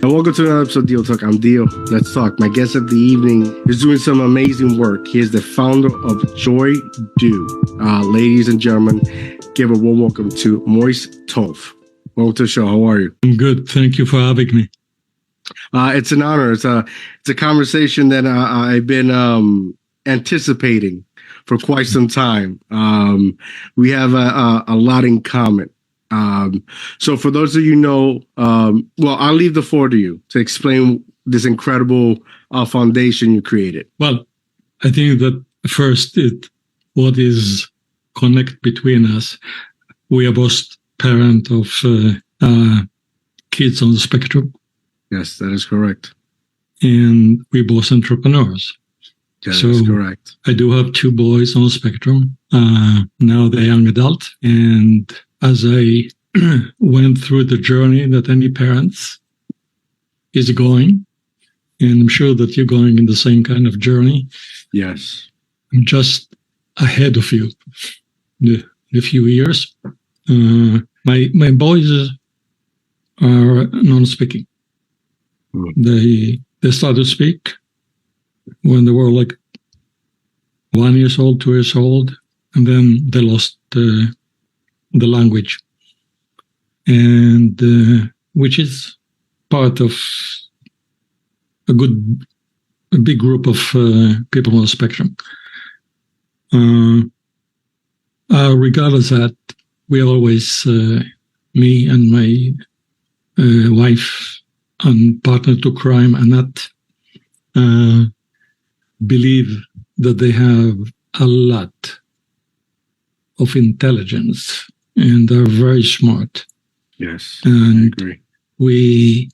And welcome to another episode of DioTalk. I'm Dio. Let's talk. My guest of the evening is doing some amazing work. He is the founder of Joy Do. Ladies and gentlemen, give a warm welcome to Moish Tov. Welcome to the show. How are you? I'm good. Thank you for having me. It's an honor. It's a conversation that I've been anticipating for quite some time. We have a lot in common. So for those of you know, well, I'll leave the floor to you to explain this incredible foundation you created. Well, I think that first, what is connect between us? We are both parents of kids on the spectrum. Yes, that is correct. And we're both entrepreneurs. That is correct. I do have two boys on the spectrum. Now they're young adult. And as I went through the journey that any parents is going, and I'm sure that you're going in the same kind of journey. Yes. I'm just ahead of you a few years. My boys are non-speaking. They started to speak when they were like 1 year old, 2 years old, and then they lost the language, and which is part of a big group of people on the spectrum. Regardless of that, we always, me and my wife and partner to crime, and not believe that they have a lot of intelligence and they're very smart. Yes, and I agree. We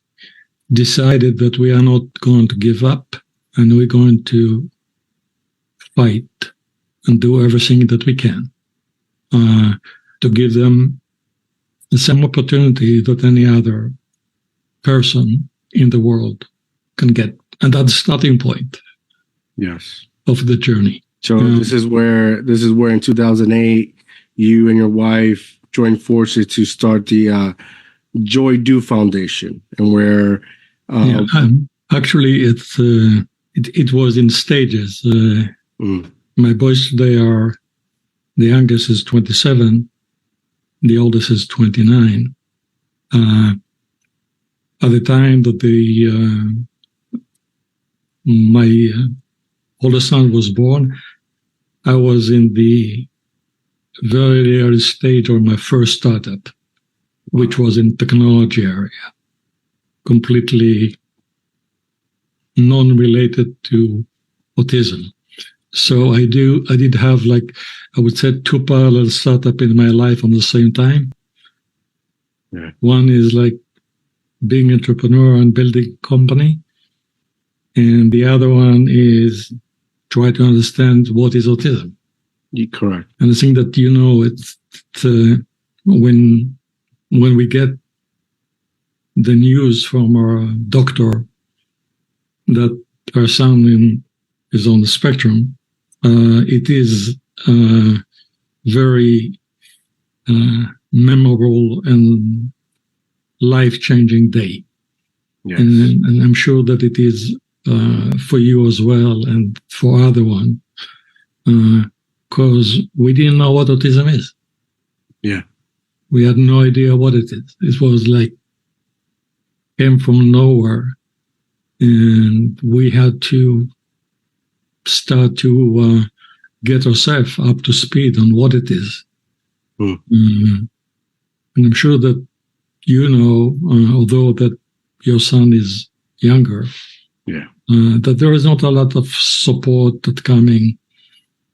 decided that we are not going to give up, and we're going to fight and do everything that we can to give them the same opportunity that any other person in the world can get. And that's the starting point. Yes. Of the journey. So this is where in 2008 you and your wife joined forces to start the Joy Do Foundation, and where actually it was in stages. My boys, the youngest is 27, the oldest is 29. At the time that my oldest son was born, I was in the very early stage of my first startup, which was in technology area, completely non-related to autism. So I did have, like, I would say, two parallel startups in my life on the same time. Yeah. One is like being an entrepreneur and building a company, and the other one is try to understand what is autism. You're correct. And I think that, it's when we get the news from our doctor that our son is on the spectrum, it is a very memorable and life-changing day. Yes. And I'm sure that it is for you as well, and for other one, because we didn't know what autism is. Yeah, we had no idea what it is. It was like came from nowhere, and we had to start to get ourselves up to speed on what it is. And I'm sure that although that your son is younger. Yeah. That there is not a lot of support that coming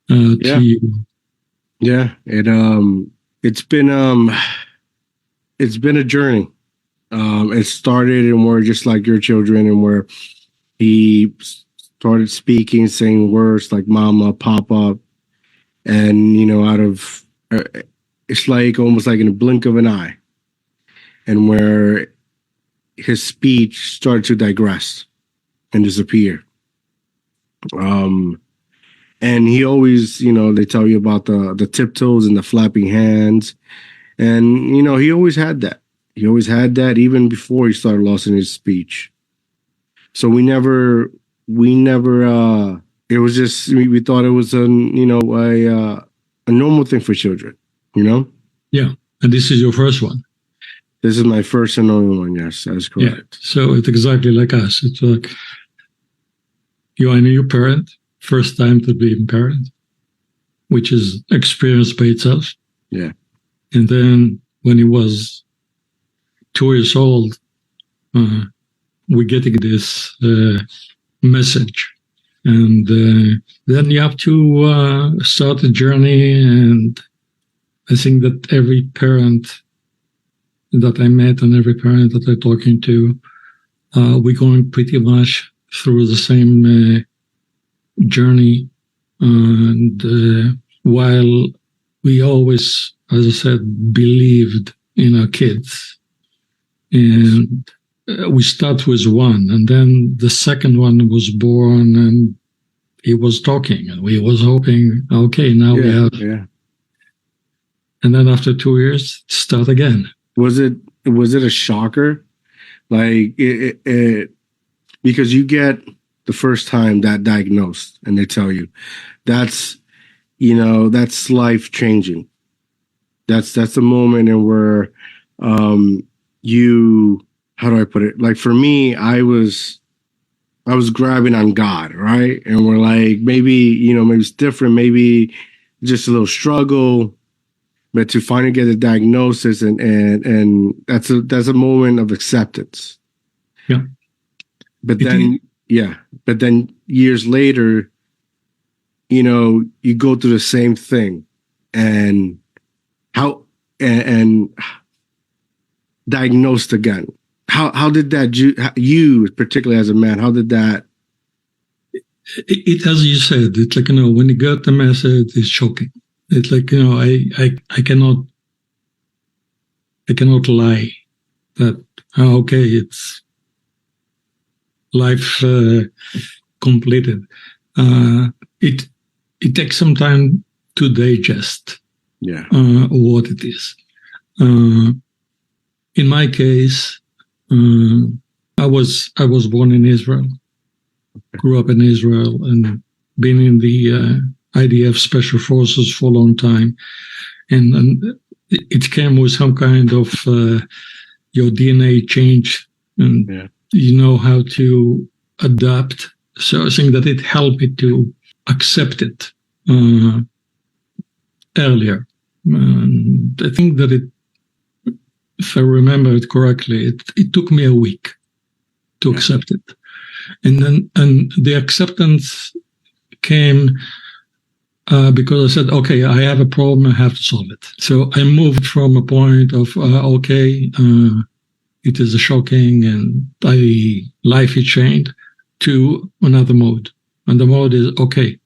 to you. Yeah, it's been a journey. It started and we're just like your children, and where he started speaking, saying words like mama, papa, and out of it's like almost like in a blink of an eye, and where his speech started to digress and disappear. And he always, they tell you about the tiptoes and the flapping hands. And, he always had that. He always had that even before he started losing his speech. So we never, it was just, we thought it was a normal thing for children, Yeah. And this is your first one. This is my first and only one. Yes, that's correct. Yeah. So it's exactly like us. It's like you are a new parent, first time to be a parent, which is experience by itself. Yeah. And then when he was 2 years old, we're getting this message. And then you have to start a journey. And I think that every parent that I met and every parent that I'm talking to, we're going pretty much through the same journey. And while we always, as I said, believed in our kids, and we start with one, and then the second one was born, and he was talking, and we was hoping, okay, now we have. Yeah. And then after 2 years, start again. Was it a shocker? Like it because you get the first time that diagnosed, and they tell you that's life changing. That's the moment in where how do I put it? Like for me, I was grabbing on God, right? And we're like, maybe it's different, maybe just a little struggle, but to finally get a diagnosis and that's a moment of acceptance. Yeah. But then years later, you go through the same thing, and diagnosed again. How did that, you particularly as a man, how did that? It as you said, it's like, when you got the message, it's shocking. It's like, I cannot lie that, okay, it's life completed. It takes some time to digest what it is. In my case, I was born in Israel, grew up in Israel, and been in the IDF Special Forces for a long time. And it came with some kind of your DNA change, and you know how to adapt. So I think that it helped me to accept it earlier. And I think that if I remember it correctly, it took me a week to accept it. And the acceptance came because I said, okay, I have a problem, I have to solve it. So I moved from a point of, it is shocking and life is changed, to another mode. And the mode is, okay,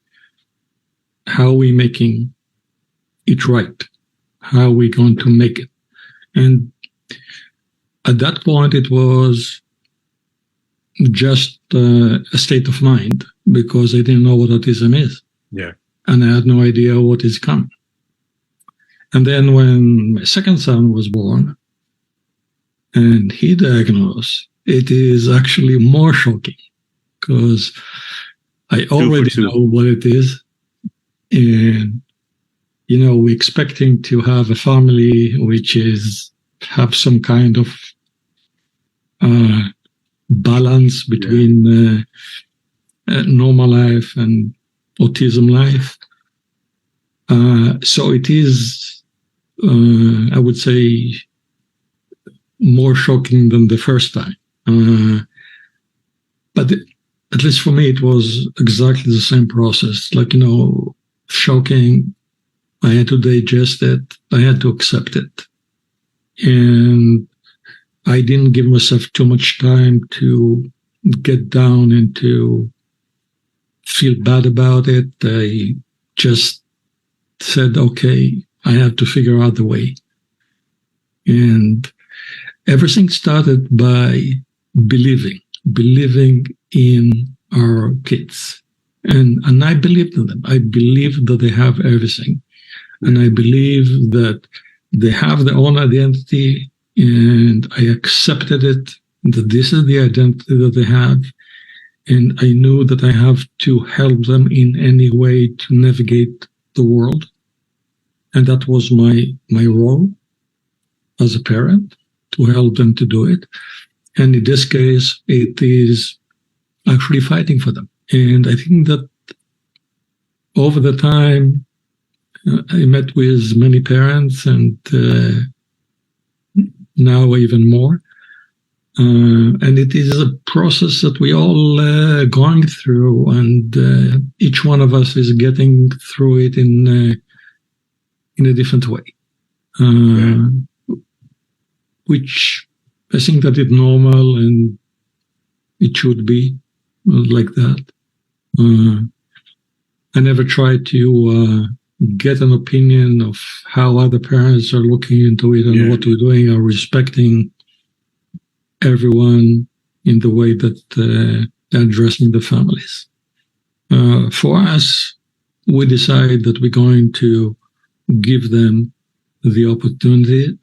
how are we making it right? How are we going to make it? And at that point, it was just a state of mind, because I didn't know what autism is. Yeah. And I had no idea what is coming. And then when my second son was born and he diagnosed, it is actually more shocking, because I already know what it is. And, we're expecting to have a family which have some kind of balance between normal life and autism life. So it is, I would say, more shocking than the first time. But at least for me, it was exactly the same process. Like, shocking. I had to digest it. I had to accept it. And I didn't give myself too much time to get down and to feel bad about it. I just said, okay, I have to figure out the way. And everything started by believing in our kids. And I believed in them. I believe that they have everything. And I believe that they have their own identity and I accepted it, that this is the identity that they have, and I knew that I have to help them in any way to navigate the world. And that was my role as a parent, to help them to do it. And in this case, it is actually fighting for them. And I think that over the time, I met with many parents, and now even more. And it is a process that we all going through, and each one of us is getting through it in a different way, which I think that it's normal and it should be like that. I never try to get an opinion of how other parents are looking into it and what we're doing, or respecting everyone in the way that they're addressing the families. For us, we decide that we're going to give them the opportunity,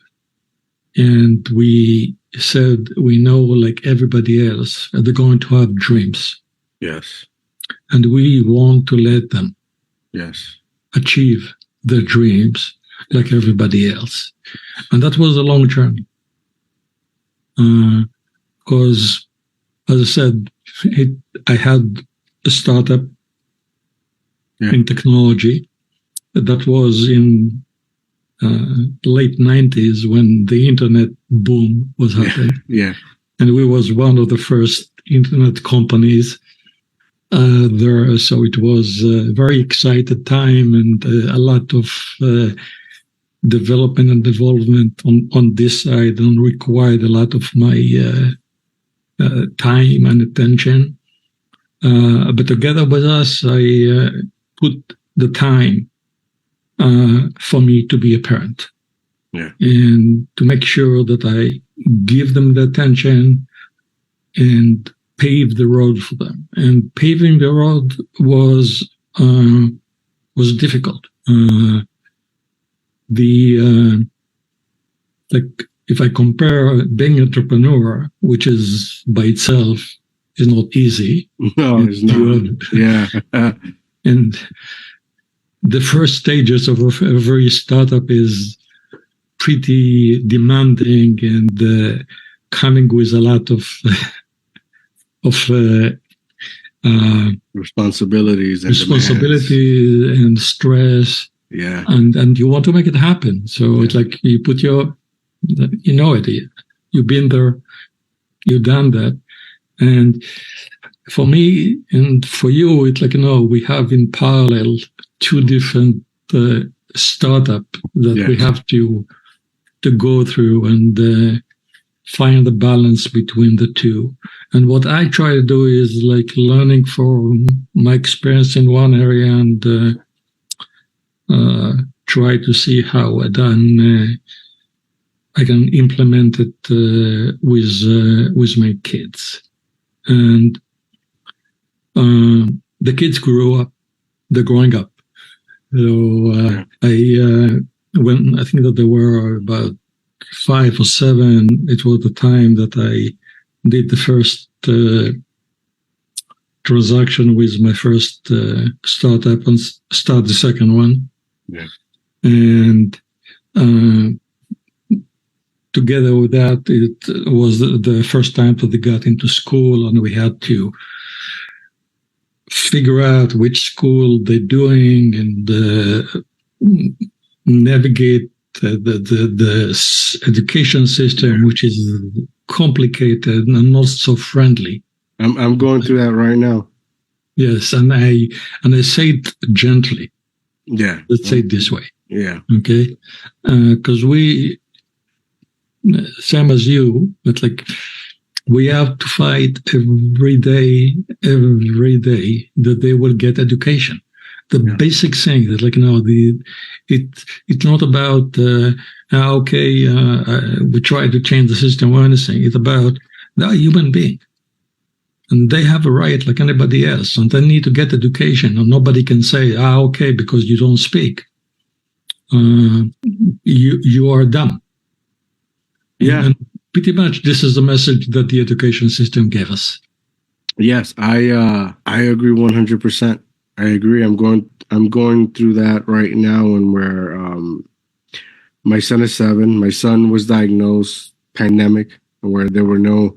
and we said we know, like everybody else, they're going to have dreams. Yes. And we want to let them achieve their dreams like everybody else. And that was a long journey. Because, as I said, I had a startup in technology that was in late 90s when the internet boom was happening. And we was one of the first internet companies there. So it was a very excited time, and a lot of development and development on this side, and required a lot of my time and attention. But together with us, I put the time for me to be a parent, and to make sure that I give them the attention and pave the road for them. And paving the road was difficult. Like, if I compare being an entrepreneur, which is by itself is not easy. No, it's not. And the first stages of every startup is pretty demanding, and coming with a lot of responsibilities and stress. And you want to make it happen. So it's like you put you've been there, you've done that. And for me and for you, it's like, we have in parallel two different startup that we have to go through, and find the balance between the two. And what I try to do is like learning from my experience in one area, and try to see how I can implement it with my kids. And the kids grew up; they're growing up. So when I think that they were about 5 or 7, it was the time that I did the first transaction with my first startup, and start the second one. And together with that, it was the first time that they got into school, and we had to figure out which school they're doing, and navigate the education system, which is complicated and not so friendly. I'm going through that right now. Yes, and I say it gently. Let's say it this way. Okay, because we, same as you, but like we have to fight every day that they will get education. The basic thing that, like, it's not about we try to change the system or anything. It's about they're a human being, and they have a right like anybody else, and they need to get education. And nobody can say, because you don't speak, you are dumb. Yeah. And pretty much this is the message that the education system gave us. Yes, I agree 100%. I agree. I'm going through that right now, and where my son is 7. My son was diagnosed pandemic, where there were no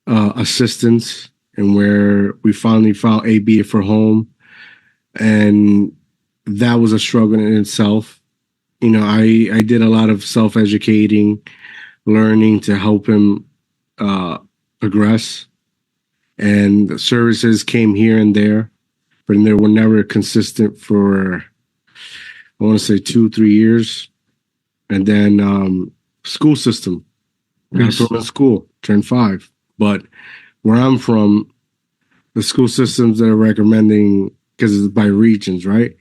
assistance, and where we finally found AB for home, and that was a struggle in itself. You know, I did a lot of self educating, learning to help him progress, and the services came here and there, but they were never consistent for, I want to say, 2-3 years. And then school system. I put him in school, turned 5. But where I'm from, the school systems that are recommending, because it's by regions, right?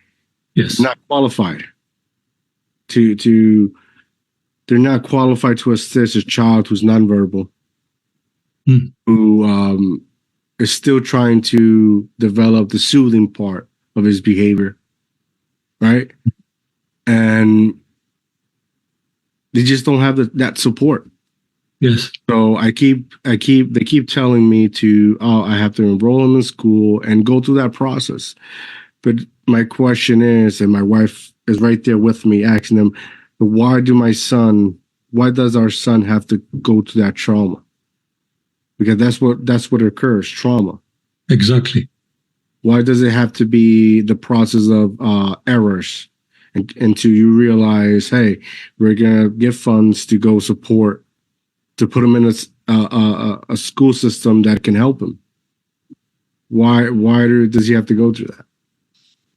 Yes. Not qualified to they're not qualified to assist a child who's nonverbal, who is still trying to develop the soothing part of his behavior, right? And they just don't have that support. Yes. So they keep telling me to, I have to enroll him in school and go through that process. But my question is, and my wife is right there with me, asking them, why does our son have to go to that trauma? Because that's what occurs, trauma. Exactly. Why does it have to be the process of errors until you realize, hey, we're gonna get funds to go support, to put him in a school system that can help him? Why does he have to go through that?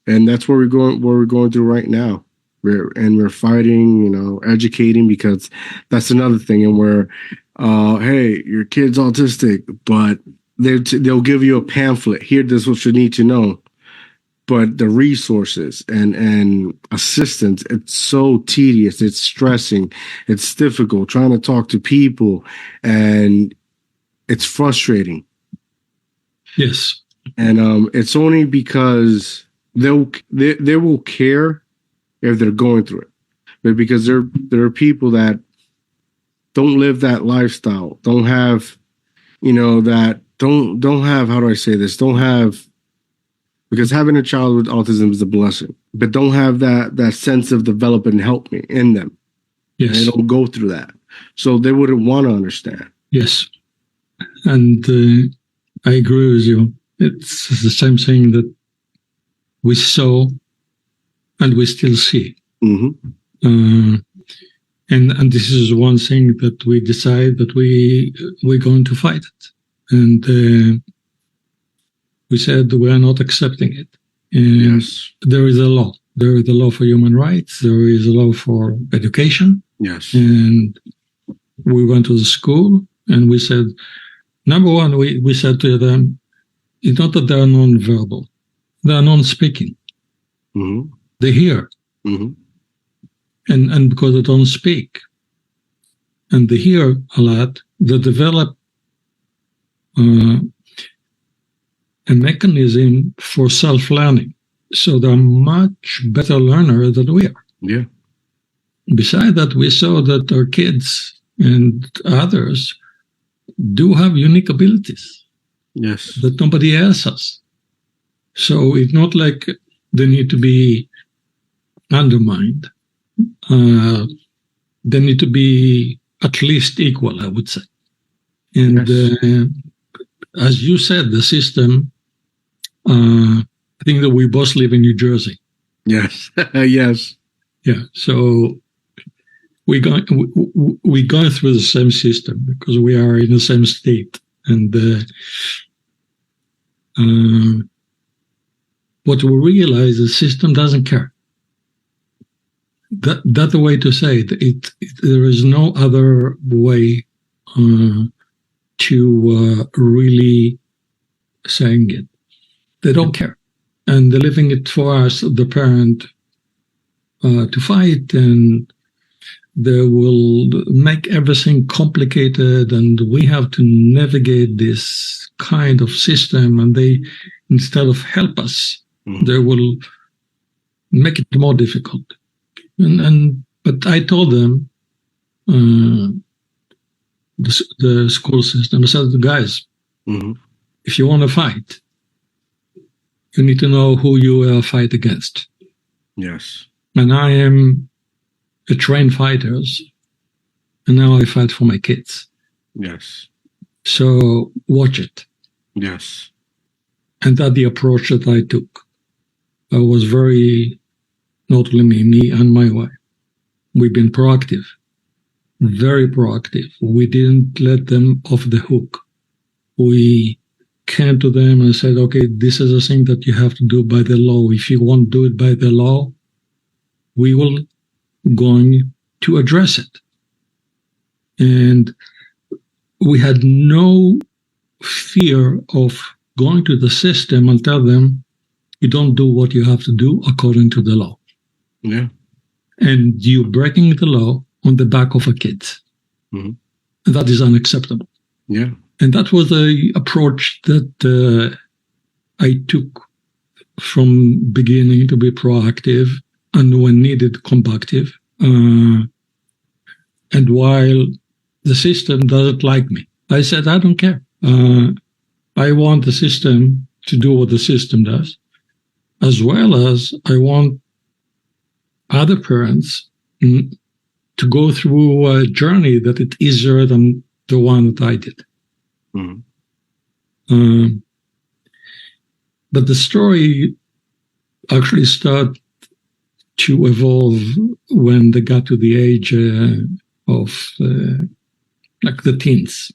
And that's where we're going through right now. We're fighting, you know, educating, because that's another thing. And we're, hey, your kid's autistic, but they'll give you a pamphlet. Here, this is what you need to know. But the resources and assistance, it's so tedious. It's stressing. It's difficult trying to talk to people, and it's frustrating. Yes. And it's only because they will care if they're going through it, but because there are people that don't live that lifestyle, don't have, you know, that don't have, how do I say this? Don't have, because having a child with autism is a blessing, but don't have that sense of development and help me in them. Yes. And they don't go through that, so they wouldn't want to understand. Yes, and I agree with you. It's the same thing that we saw and we still see. Mm-hmm. And this is one thing that we decide that we're going to fight it. And we said we are not accepting it. And yes. There is a law. There is a law for human rights. There is a law for education. Yes. And we went to the school and we said, number one, we said to them, it's not that they are non-verbal. They are non-speaking. Mm-hmm. They hear. Mm-hmm. And because they don't speak and they hear a lot, they develop a mechanism for self-learning. So they're much better learners than we are. Yeah. Besides that, we saw that our kids and others do have unique abilities. Yes. That nobody else has. So it's not like they need to be undermined. They need to be at least equal, I would say. And yes. As you said, the system, I think that we both live in New Jersey. Yes. Yes. Yeah. So we're going through the same system because we are in the same state. And what we realize, the system doesn't care. That's the way to say it. There is no other way to really saying it. They don't care. And they're leaving it for us, the parent, to fight, and they will make everything complicated, and we have to navigate this kind of system, and they, instead of help us, they will make it more difficult. But I told them, the school system. I said, guys, if you want to fight, you need to know who you fight against. Yes. And I am a trained fighter, and now I fight for my kids. Yes. So watch it. Yes. And that's the approach that I took. I was very, not only me and my wife. We've been proactive, very proactive. We didn't let them off the hook. We came to them and said, okay, this is a thing that you have to do by the law. If you won't do it by the law, we will going to address it. And we had no fear of going to the system and tell them, you don't do what you have to do according to the law. Yeah. And you're breaking the law on the back of a kid. And that is unacceptable. Yeah. And that was the approach that I took from beginning, to be proactive and when needed, combative. And while the system doesn't like me, I said, I don't care. I want the system to do what the system does, as well as I want other parents to go through a journey that is easier than the one that I did. But the story actually started to evolve when they got to the age of like the teens.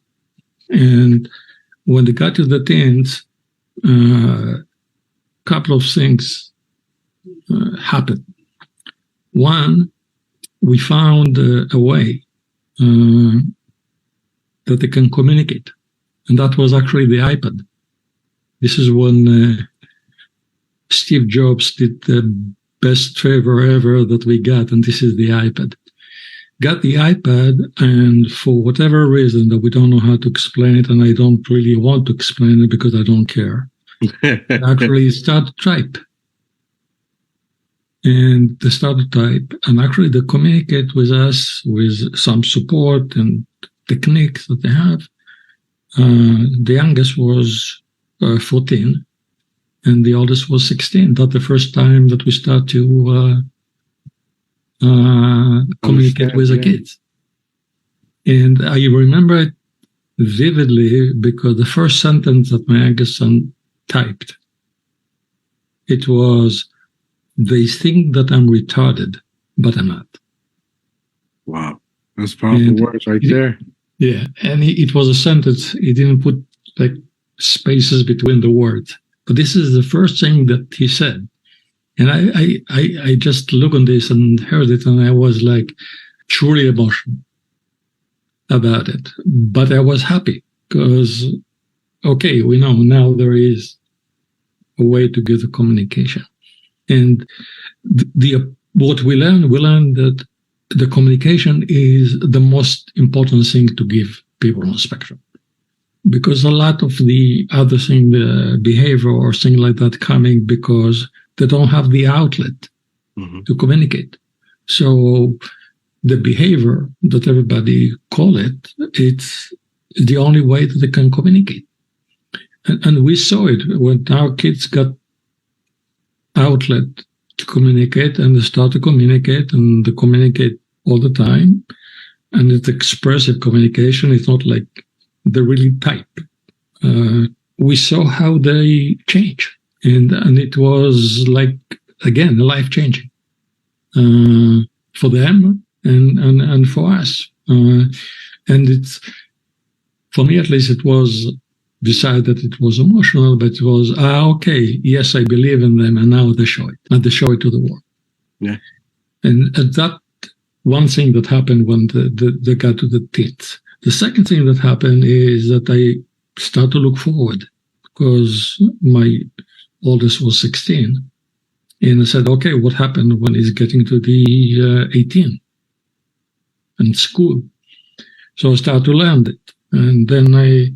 And when they got to the teens, a couple of things happened. One, we found a way that they can communicate. And that was actually the iPad. This is when Steve Jobs did the best favor ever that we got, and this is the iPad. Got the iPad, and for whatever reason that we don't know how to explain it, and I don't really want to explain it because I don't care, actually started to type. And they started to type, and actually they communicate with us with some support and techniques that they have. The youngest was 14, and the oldest was 16. That's the first time that we start to communicate with the kids. And I remember it vividly because the first sentence that my youngest son typed, it was, they think that I'm retarded, but I'm not. Wow. That's powerful words right there. Yeah, and it was a sentence. He didn't put like spaces between the words. But this is the first thing that he said. And I just looked on this and heard it, and I was like truly emotional about it. But I was happy because, okay, we know now there is a way to get the communication. And what we learned that the communication is the most important thing to give people on the spectrum. Because a lot of the other thing, the behavior or things like that, coming because they don't have the outlet to communicate. So the behavior that everybody call it, it's the only way that they can communicate. And we saw it when our kids got outlet to communicate, and they start to communicate, and they communicate all the time. And it's expressive communication. It's not like they really type. We saw how they change. And it was like, again, life-changing for them and for us. And it's, for me at least, it was, besides that it was emotional, but it was, okay, yes, I believe in them, and now they show it. And they show it to the world. Yeah. And that one thing that happened when they got to the teens. The second thing that happened is that I started to look forward, because my oldest was 16. And I said, okay, what happened when he's getting to the 18 in school? So I started to learn it. And then I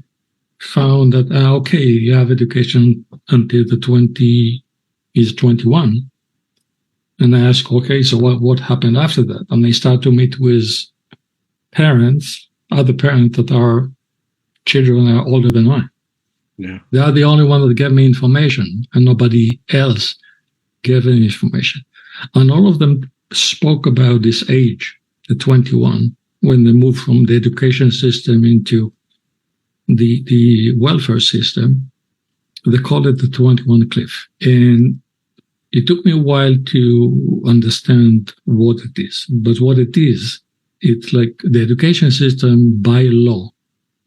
found that, okay, you have education until he's 21. And I asked, okay, so what happened after that? And I started to meet with parents other parents that are children are older than mine. Yeah. They are the only one that gave me information, and nobody else gave any information. And all of them spoke about this age, the 21, when they moved from the education system into the welfare system. They called it the 21 cliff. And it took me a while to understand what it is. But what it is, it's like the education system by law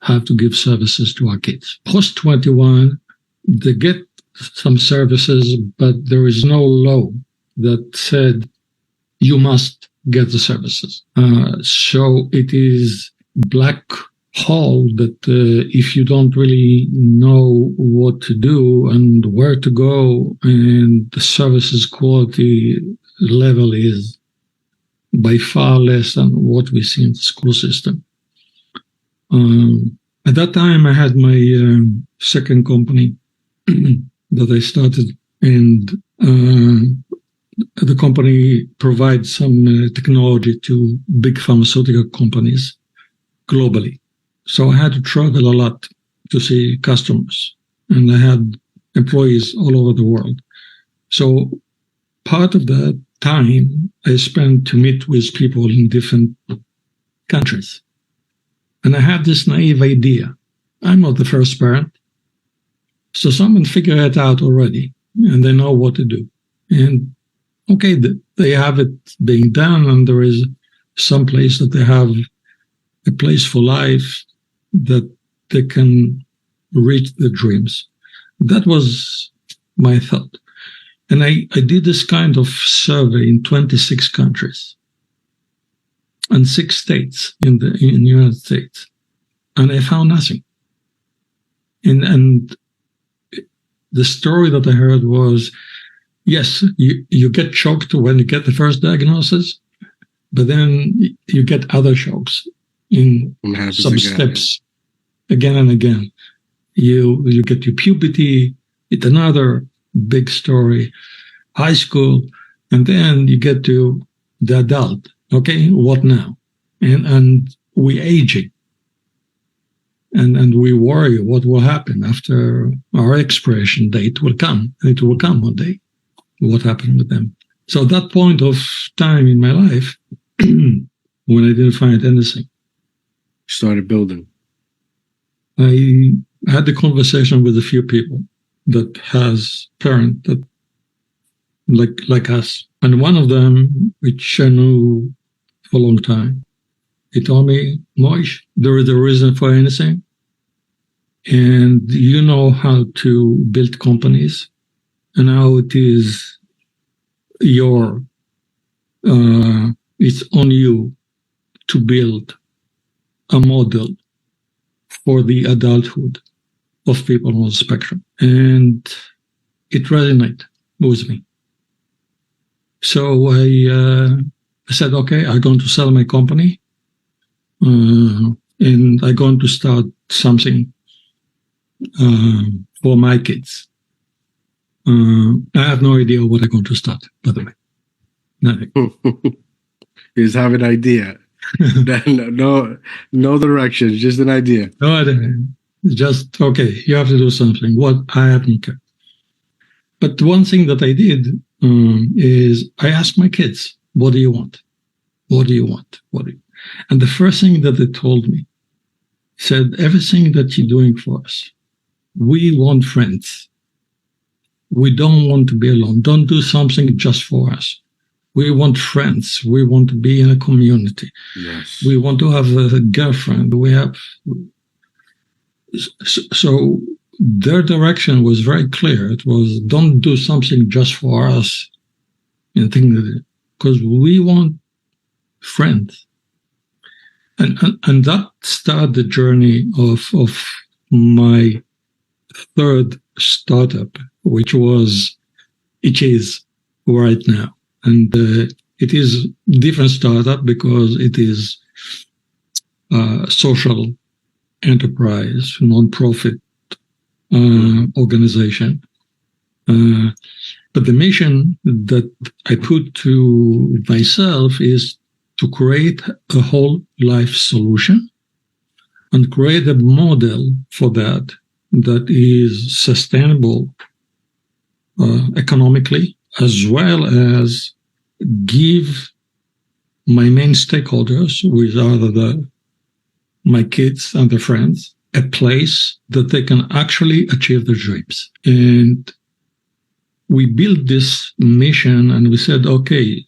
have to give services to our kids. Post 21, they get some services, but there is no law that said you must get the services. So it is black hole that if you don't really know what to do and where to go, and the services quality level is by far less than what we see in the school system. At that time, I had my second company that I started, and the company provides some technology to big pharmaceutical companies globally. So I had to travel a lot to see customers, and I had employees all over the world. So part of that time I spent to meet with people in different countries. And I had this naive idea. I'm not the first parent. So someone figured it out already, and they know what to do. And okay, they have it being done, and there is some place that they have a place for life that they can reach their dreams. That was my thought. And I did this kind of survey in 26 countries and 6 states in the United States. And I found nothing. And the story that I heard was, yes, you get shocked when you get the first diagnosis, but then you get other shocks in some steps again and again. You get to puberty, it's another big story, high school, and then you get to the adult. Okay, what now? And we aging. And we worry what will happen after our expiration date will come. And it will come one day. What happened with them? So at that point of time in my life, when I didn't find anything, started building. I had the conversation with a few people that has parents that like us. And one of them, which I knew for a long time, he told me, Moish, there is a reason for anything. And you know how to build companies and how it is it's on you to build a model for the adulthood of people on the spectrum. And it resonated with me. So I said, okay, I'm going to sell my company. And I'm going to start something for my kids. I have no idea what I'm going to start, by the way. Nothing. You just have an idea. no directions, just an idea. No, just, okay, you have to do something. What? I haven't care. But one thing that I did is I asked my kids, what do you want? What do you want? And the first thing that they told me said, everything that you're doing for us, we want friends. We don't want to be alone. Don't do something just for us. We want friends. We want to be in a community. Yes. We want to have a girlfriend. So their direction was very clear. It was, don't do something just for us, because we want friends. And that started the journey of my third startup, which is right now. And it is different startup because it is social enterprise, non-profit organization. But the mission that I put to myself is to create a whole life solution and create a model for that is sustainable economically, as well as give my main stakeholders, which are my kids and their friends, a place that they can actually achieve their dreams. And we built this mission and we said, okay,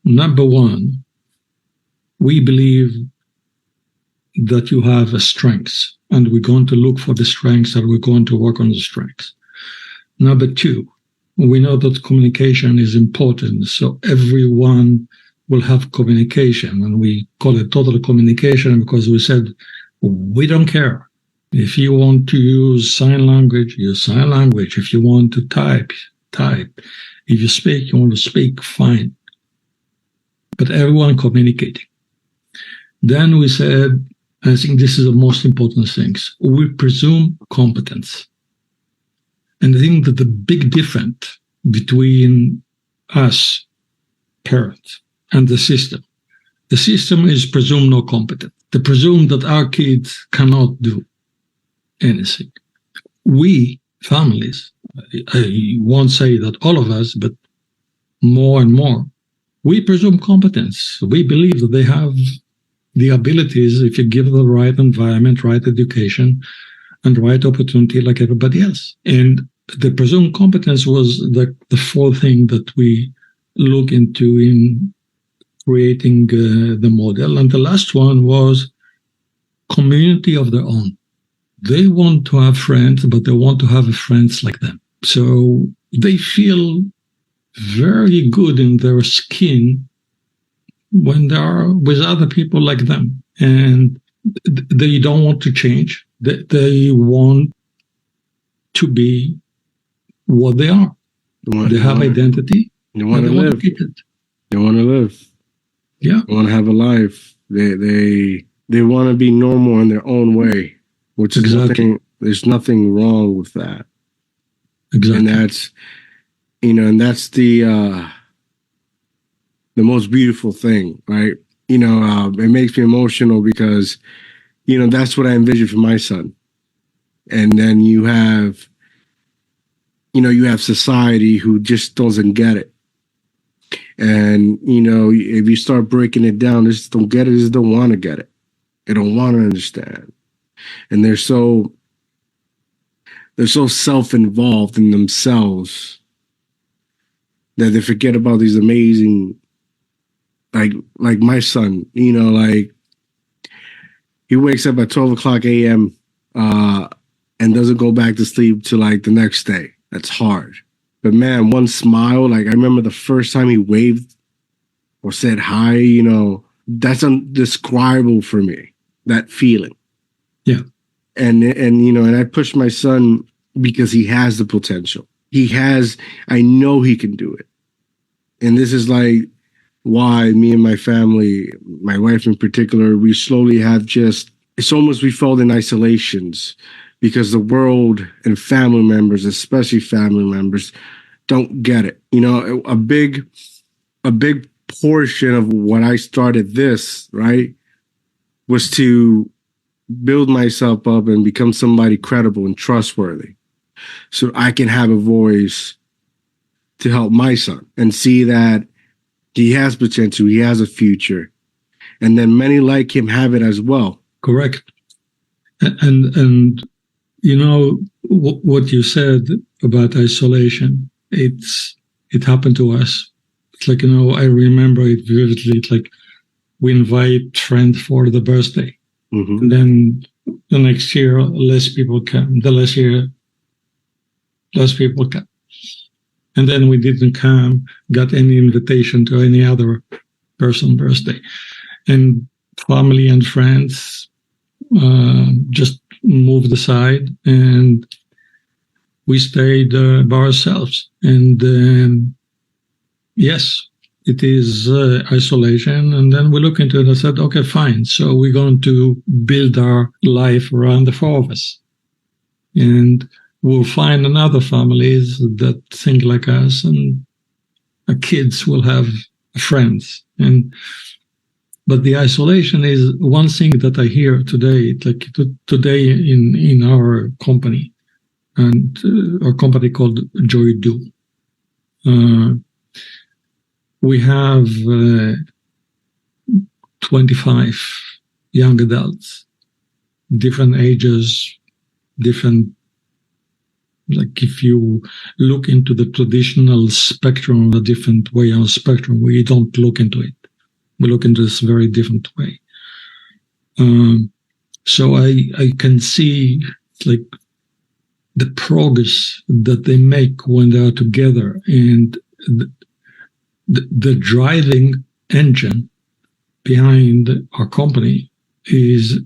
number one, we believe that you have a strengths, and we're going to look for the strengths and we're going to work on the strengths. Number two, we know that communication is important, so everyone will have communication, and we call it total communication because we said, we don't care. If you want to use sign language, use sign language. If you want to type, type. If you want to speak, fine. But everyone communicating. Then we said, I think this is the most important things. We presume competence. And I think that the big difference between us, parents, and the system is presume no competence. They presume that our kids cannot do anything. We, families, I won't say that all of us, but more and more, we presume competence. We believe that they have the abilities if you give them the right environment, right education, and right opportunity like everybody else. And the presumed competence was the fourth thing that we look into in creating the model. And the last one was community of their own. They want to have friends, but they want to have friends like them. So they feel very good in their skin when they are with other people like them. And they don't want to change. They want to be what they are. They have identity. They want to live. They want to live. Yeah. They want to have a life. They want to be normal in their own way, which is exactly. There's nothing wrong with that. Exactly. And that's, and that's the most beautiful thing, right? It makes me emotional because, that's what I envision for my son. And then you have society who just doesn't get it. And, if you start breaking it down, they just don't get it, they just don't want to get it. They don't want to understand. And they're so self-involved in themselves that they forget about these amazing, like my son, he wakes up at 12 o'clock a.m. And doesn't go back to sleep till the next day. That's hard. But man, one smile, I remember the first time he waved or said hi, that's indescribable for me, that feeling. Yeah. And I push my son because he has the potential. I know he can do it. And this is why me and my family, my wife in particular, we slowly have it's almost we felt in isolations because the world and family members, especially family members, don't get it. A big portion of what I started this, right, was to build myself up and become somebody credible and trustworthy so I can have a voice to help my son and see that he has potential, he has a future, and then many like him have it as well. Correct. And what you said about isolation, it happened to us. It's I remember it vividly. It's we invite friends for the birthday. Mm-hmm. And then the next year, less people come. The last year, less people come. And then we didn't got any invitation to any other person's birthday. And family and friends just moved aside, and we stayed by ourselves. And yes, it is isolation. And then we look into it and said, okay, fine. So we're going to build our life around the four of us. And we'll find another families that think like us, and our kids will have friends. And But the isolation is one thing that I hear today, like today in our company, and our company called Joy Do. We have 25 young adults, different ages, different, like if you look into the traditional spectrum, a different way on the spectrum, we don't look into it. We look into this very different way. So I can see like the progress that they make when they are together, and the driving engine behind our company is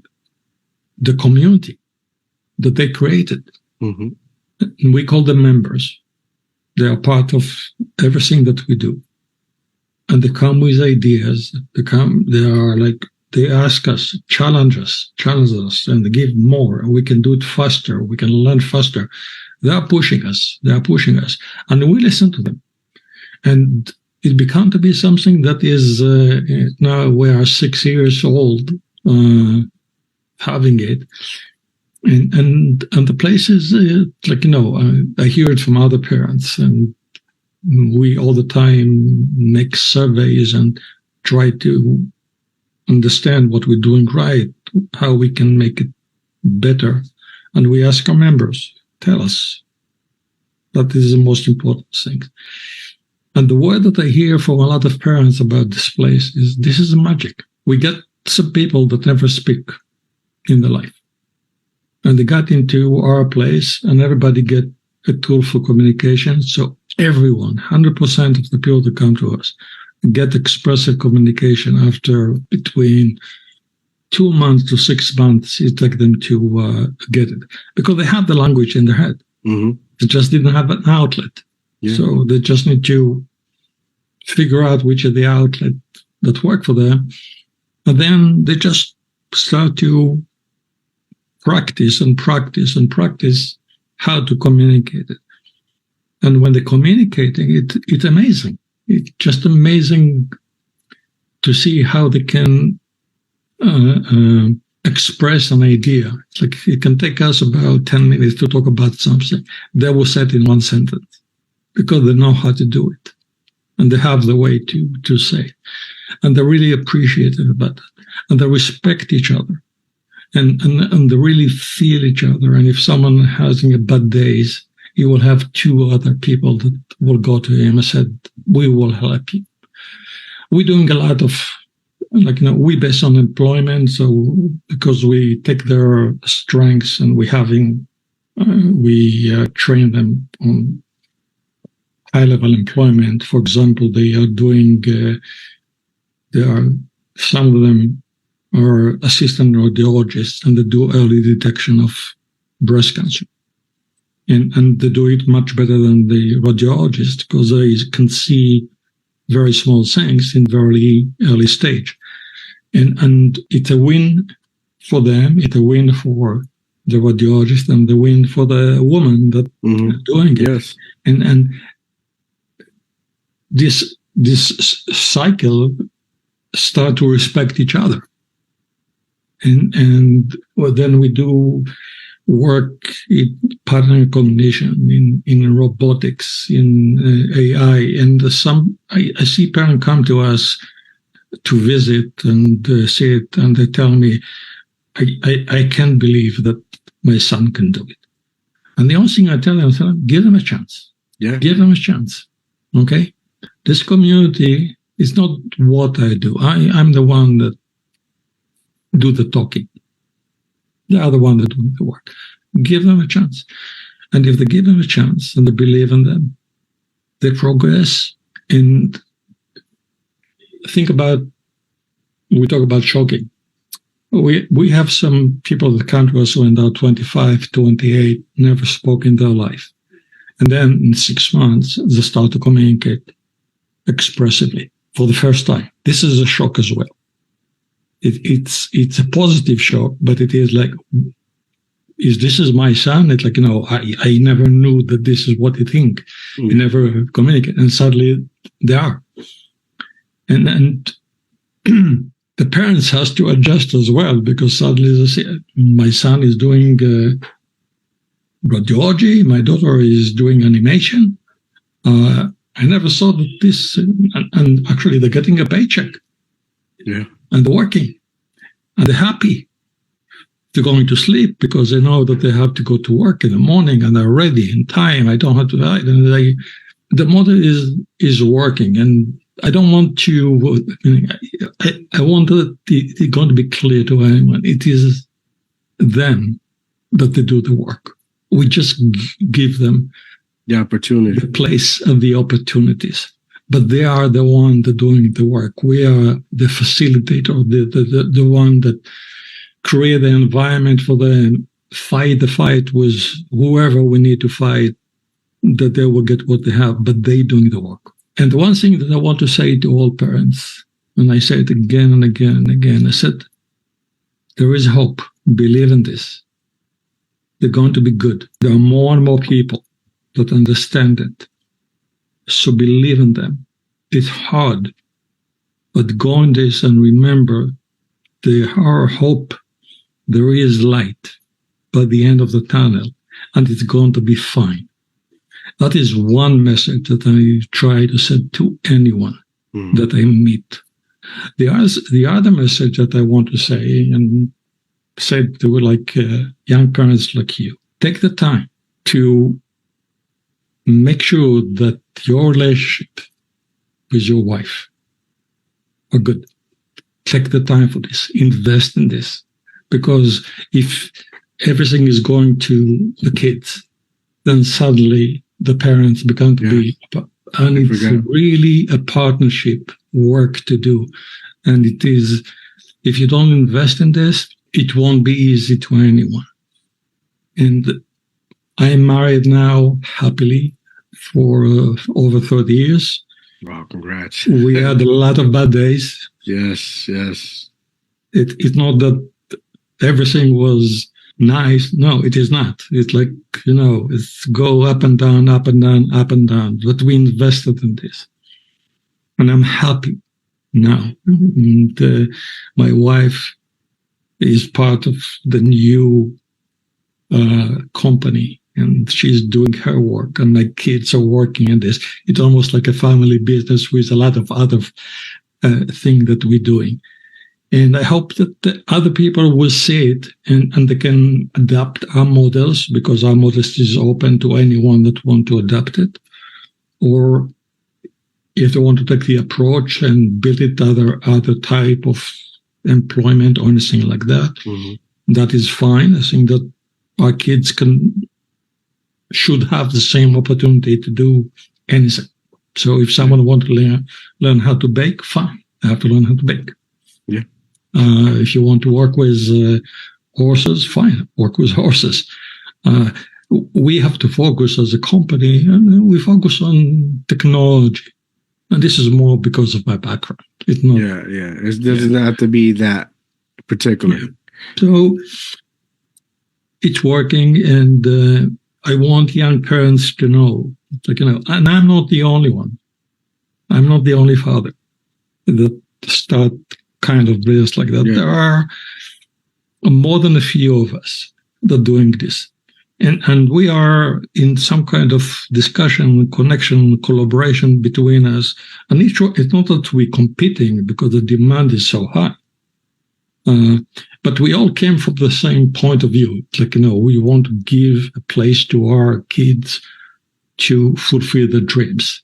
the community that they created. Mm-hmm. And we call them members. They are part of everything that we do. And they come with ideas. They ask us, challenge us, and they give more. And we can do it faster. We can learn faster. They are pushing us. And we listen to them. And it began to be something that is, now we are 6 years old, having it. And the place is like, I hear it from other parents, and we all the time make surveys and try to understand what we're doing right, how we can make it better. And we ask our members, tell us. That is the most important thing. And the word that I hear from a lot of parents about this place is, this is magic. We get some people that never speak in their life. And they got into our place, and everybody get a tool for communication. So everyone, 100% of the people that come to us, get expressive communication after between 2 months to 6 months. It takes them to get it, because they have the language in their head. Mm-hmm. They just didn't have an outlet. Yeah. So they just need to figure out which are the outlet that work for them. And then they just start to practice how to communicate it. And when they're communicating, it's amazing. It's just amazing to see how they can express an idea. It's like it can take us about 10 minutes to talk about something. They will say it in one sentence because they know how to do it. And they have the way to say it. And they're really appreciative about it. And they respect each other. And they really feel each other. And if someone having a bad days, he will have 2 other people that will go to him and said, we will help you. We're doing a lot of, we base on employment. So because we take their strengths and we train them on high-level employment. For example, they are doing, some of them are assistant radiologists, and they do early detection of breast cancer. And they do it much better than the radiologist because they can see very small things in very early stage. And it's a win for them, it's a win for the radiologist, and the win for the woman that is doing it. Yes. And this cycle start to respect each other. And then we do work in pattern recognition, in robotics, in AI. And I see parents come to us to visit and see it, and they tell me, I can't believe that my son can do it. And the only thing I tell them, give them a chance. Yeah. Give them a chance. Okay? This community is not what I do. I'm the one that do the talking. They are the one that do the work. Give them a chance. And if they give them a chance and they believe in them, they progress. And think about, we talk about shocking. We have some people that come to us when they're 25, 28, never spoke in their life. And then in 6 months, they start to communicate expressively for the first time. This is a shock as well. It's a positive shock, but it is like, this is my son? It's like, I never knew that this is what they think. We never communicate. And suddenly they are. And the parents has to adjust as well, because suddenly they say, my son is doing radiology, my daughter is doing animation. I never saw that this, and actually they're getting a paycheck. Yeah. And they're working. And they're happy. They're going to sleep because they know that they have to go to work in the morning and they're ready in time. I don't have to write. And the model is working. And I don't want to, I want it going to be clear to anyone. It is them that they do the work. We just give them the opportunity, the place and the opportunities. But they are the one that doing the work. We are the facilitator, the one that create the environment for them, fight the fight with whoever we need to fight, that they will get what they have, but they doing the work. And the one thing that I want to say to all parents, and I say it again and again and again, I said, there is hope. Believe in this. They're going to be good. There are more and more people that understand it. So believe in them. It's hard, but go on this and remember there are hope. There is light by the end of the tunnel, and it's going to be fine. That is one message that I try to send to anyone that I meet. The other message that I want to say, and said to like young parents like you, take the time to make sure that your relationship with your wife are good. Take the time for this. Invest in this. Because if everything is going to the kids, then suddenly the parents become to be, and it's really a partnership work to do. And it is, if you don't invest in this, it won't be easy to anyone. And I'm married now happily for over 30 years. Wow, congrats. We had a lot of bad days. Yes, yes. It's not that everything was nice. No, it is not. It's like, it's go up and down, up and down, up and down. But we invested in this. And I'm happy now. And my wife is part of the new company, and she's doing her work, and my kids are working in this. It's almost like a family business with a lot of other things that we're doing. And I hope that the other people will see it and they can adapt our models, because our models is open to anyone that want to adapt it. Or if they want to take the approach and build it other type of employment or anything like that, that is fine. I think that our kids should have the same opportunity to do anything. So if someone wants to learn how to bake, fine. I have to learn how to bake. Yeah. If you want to work with horses, fine. Work with horses. We have to focus as a company, and we focus on technology. And this is more because of my background. It's not. Yeah. It doesn't have to be that particular. Yeah. So it's working, and I want young parents to know, and I'm not the only one. I'm not the only father that start kind of business like that. Yeah. There are more than a few of us that are doing this. And we are in some kind of discussion, connection, collaboration between us. And it's not that we're competing because the demand is so high. But we all came from the same point of view. It's like, we want to give a place to our kids to fulfill their dreams.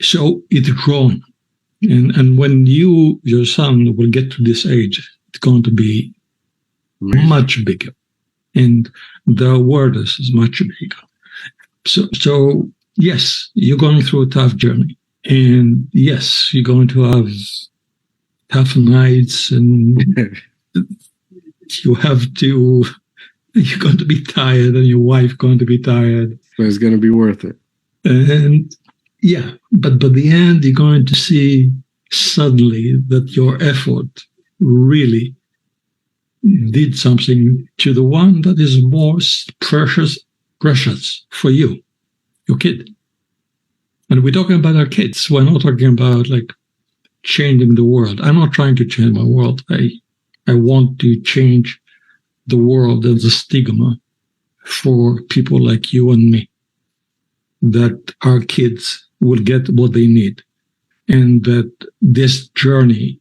So it's growing. And when your son will get to this age, it's going to be much bigger. And the awareness is much bigger. So yes, you're going through a tough journey. And yes, you're going to have tough nights, and you're going to be tired, and your wife going to be tired. But it's going to be worth it. And yeah, but by the end, you're going to see suddenly that your effort really did something to the one that is most precious for you, your kid. And we're talking about our kids. We're not talking about like changing the world. I'm not trying to change my world. I want to change the world as a stigma for people like you and me, that our kids will get what they need, and that this journey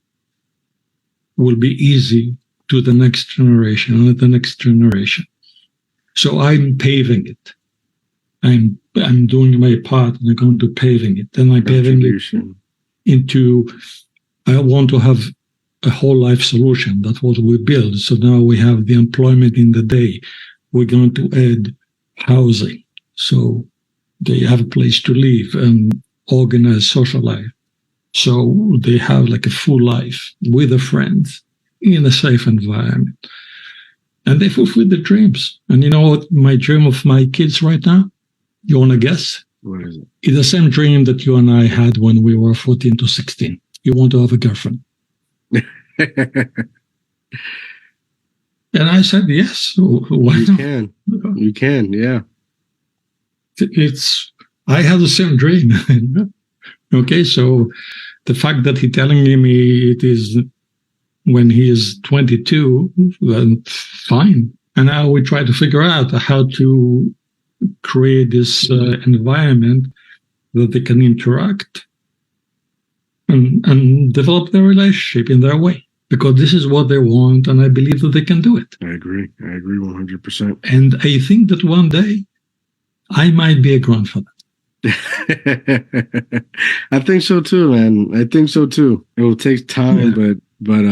will be easy to the next generation and the next generation. So I'm paving it. I'm doing my part, and I'm going to paving it. And I'm paving it into, I want to have a whole life solution. That's what we build. So now we have the employment in the day. We're going to add housing, so they have a place to live and organize social life. So they have like a full life with their friends in a safe environment. And they fulfill their dreams. And you know what my dream of my kids right now? You want to guess? What is it? It's the same dream that you and I had when we were 14 to 16. You want to have a girlfriend. And I said, yes. Why You not? can. You can, yeah. I have the same dream. Okay, so the fact that he's telling me it is when he is 22, then fine. And now we try to figure out how to create this environment that they can interact and develop their relationship in their way, because this is what they want, and I believe that they can do it. I agree 100%. And I think that one day I might be a grandfather. I think so too, man. I think so too. It will take time, but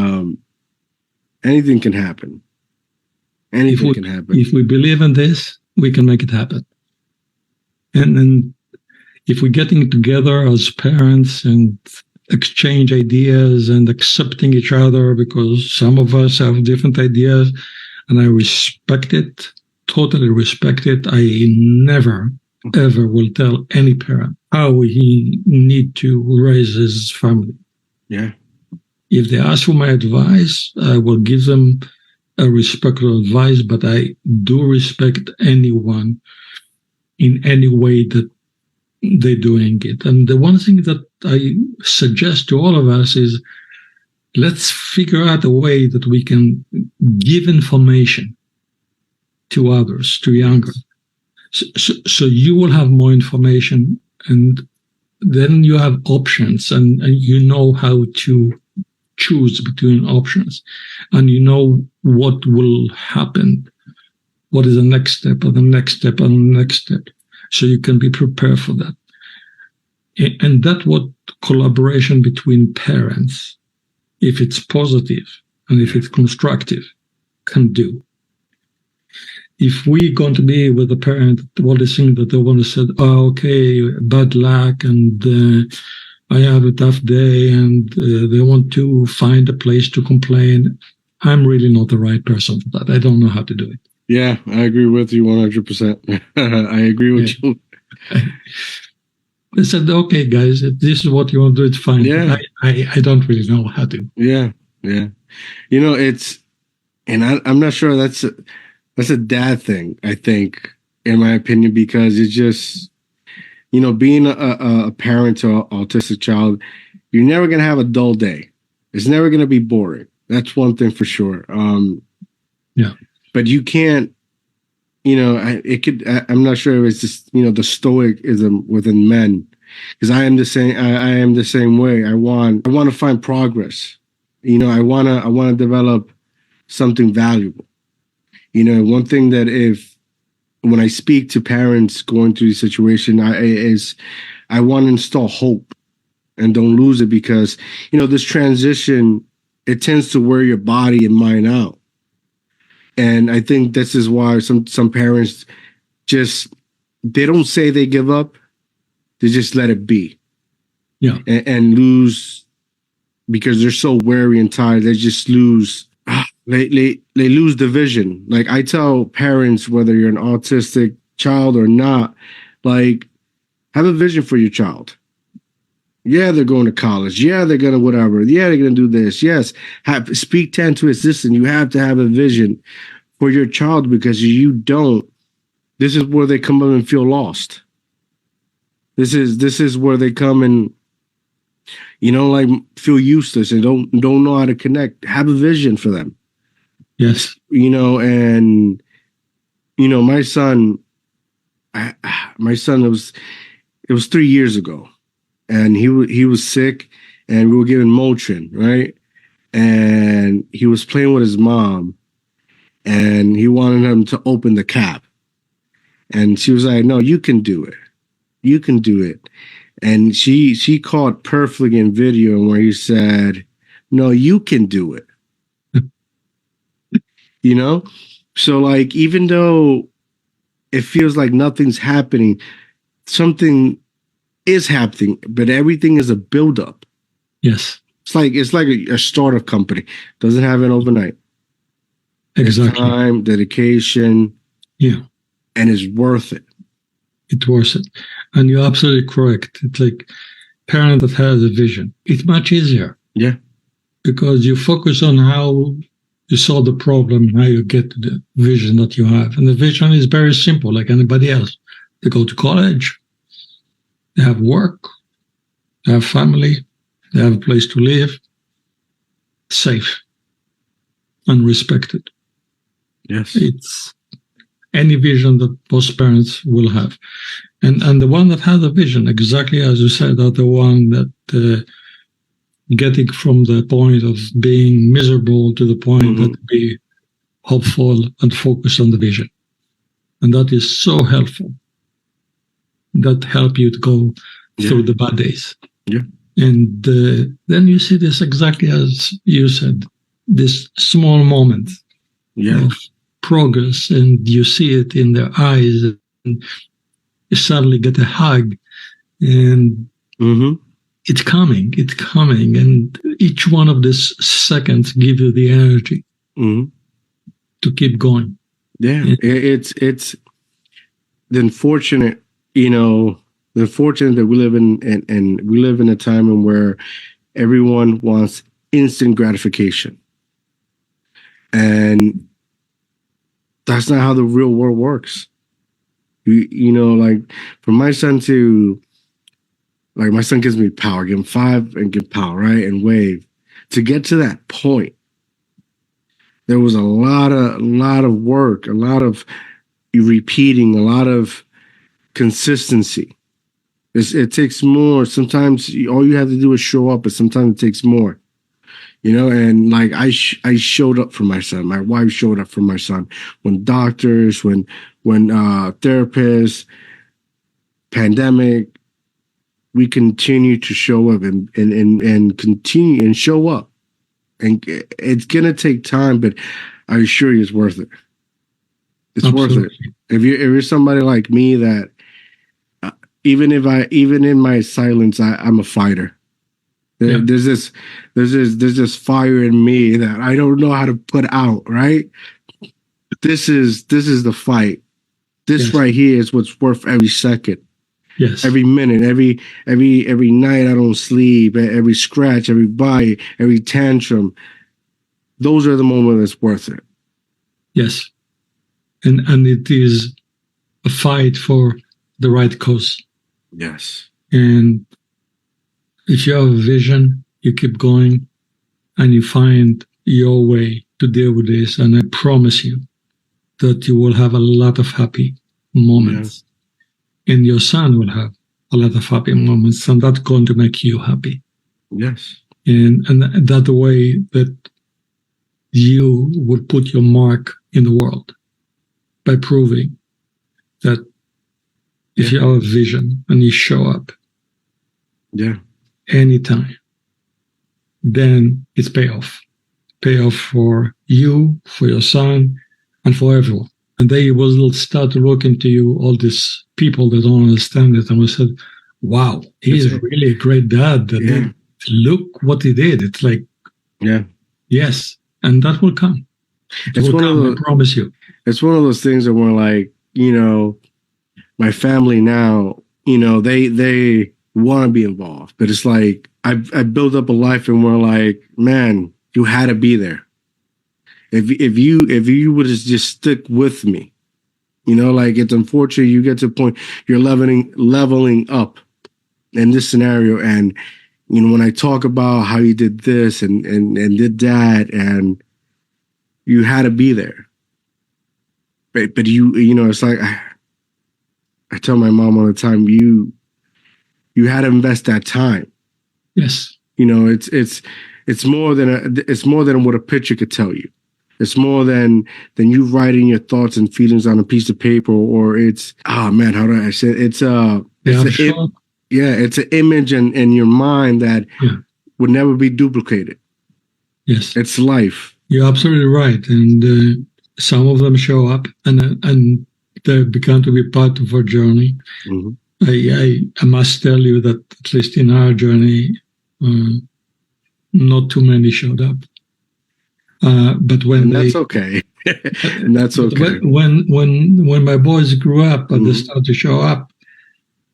anything can happen. Anything can happen. If we believe in this, we can make it happen. And then if we're getting together as parents and exchange ideas and accepting each other, because some of us have different ideas, and I respect it, totally respect it. I never, ever will tell any parent how he need to raise his family. Yeah. If they ask for my advice, I will give them a respectful advice, but I do respect anyone in any way that they're doing it. And the one thing that I suggest to all of us is, let's figure out a way that we can give information to others, to younger. So you will have more information, and then you have options, and you know how to choose between options, and you know what will happen, what is the next step, and the next step, and the next step, so you can be prepared for that. And that's what collaboration between parents, if it's positive and if it's constructive, can do. If we're going to be with a parent, all the things that they want to say, oh, okay, bad luck, and I have a tough day, and they want to find a place to complain, I'm really not the right person for that. I don't know how to do it. Yeah, I agree with you 100%. I agree with you. I said, okay, guys, if this is what you want to do, it's fine. Yeah. I don't really know how to. Yeah, yeah. You know, I'm not sure that's a dad thing, I think, in my opinion, because it's just, you know, being a parent to an autistic child, you're never going to have a dull day. It's never going to be boring. That's one thing for sure. Yeah. But you can't, you know, I'm not sure if it's just, you know, the stoicism within men, because I am the same. I am the same way. I want to find progress. You know, I want to develop something valuable. You know, one thing that when I speak to parents going through this situation, I want to install hope and don't lose it, because, you know, this transition, it tends to wear your body and mind out. And I think this is why some parents they don't say they give up. They just let it be. Yeah. And lose, because they're so weary and tired. They just lose. They lose the vision. Like, I tell parents, whether you're an autistic child or not, like, have a vision for your child. Yeah, they're going to college. Yeah, they're going to whatever. Yeah, they're going to do this. Yes. Speak 10 to assistant. You have to have a vision for your child, because you don't, this is where they come up and feel lost. This is where they come and like feel useless and don't know how to connect. Have a vision for them. Yes. And my son, it was 3 years ago, and he was sick, and we were giving Motrin, right? And he was playing with his mom, and he wanted him to open the cap, and she was like, "No, you can do it. You can do it." And she caught perfectly in video where he said, "No, you can do it." So like, even though it feels like nothing's happening, something is happening, but everything is a buildup. Yes. It's like a startup company. Doesn't happen overnight. Exactly. It's time, dedication. Yeah. And it's worth it. It's worth it. And you're absolutely correct. It's like parent that has a vision. It's much easier. Yeah. Because you focus on how you solve the problem, how you get to the vision that you have. And the vision is very simple, like anybody else. They go to college, they have work, they have family, they have a place to live, safe and respected. Yes. It's any vision that most parents will have. And the one that has a vision, exactly as you said, are the one that getting from the point of being miserable to the point that be hopeful and focused on the vision. And that is so helpful. That help you to go through the bad days. Yeah. And then you see this exactly as you said, this small moment of progress, and you see it in their eyes, and you suddenly get a hug, and it's coming, and each one of these seconds give you the energy to keep going. Yeah, it's the unfortunate, that we live in, and we live in a time in where everyone wants instant gratification, and that's not how the real world works. Like for my son to, like, my son gives me power, give him 5 and give power, right? And wave. To get to that point, there was a lot of work, a lot of repeating, a lot of consistency. It takes more. Sometimes all you have to do is show up, but sometimes it takes more. And like I showed up for my son. My wife showed up for my son. When doctors, when therapists, pandemic, we continue to show up and continue and show up. And it's gonna take time, but I assure you, it's worth it. It's Absolutely. worth it. If you're somebody like me that even in my silence, I'm a fighter. There's this fire in me that I don't know how to put out. Right. This is the fight. This right here is what's worth every second. Yes. Every minute, every night I don't sleep, every scratch, every bite, every tantrum. Those are the moments that's worth it. Yes. And it is a fight for the right cause. Yes. And if you have a vision, you keep going and you find your way to deal with this. And I promise you that you will have a lot of happy moments. Yeah. And your son will have a lot of happy moments, and that's going to make you happy. Yes. And that's the way that you will put your mark in the world, by proving that if you have a vision and you show up anytime, then it's payoff. Payoff for you, for your son, and for everyone. And they will start to look into you, all these people that don't understand it, and will say, wow, he's really a great dad. Look what he did. It's like, yes, and that will come. It will come, I promise you. It's one of those things that we're like, my family now, they want to be involved, but it's like I built up a life, and we're like, man, you had to be there. If you would have just stick with me, like, it's unfortunate you get to a point you're leveling up in this scenario, and you know, when I talk about how you did this and did that, and you had to be there. But you know, it's like I tell my mom all the time, you had to invest that time. Yes. You know, it's more than what a picture could tell you. It's more than you writing your thoughts and feelings on a piece of paper, or it's, oh man, how do I say it? It's it's an image in your mind that would never be duplicated. Yes. It's life. You're absolutely right. And some of them show up and they become to be part of our journey. Mm-hmm. I must tell you that at least in our journey, not too many showed up. But when that's okay. And that's okay. When my boys grew up and they start to show up,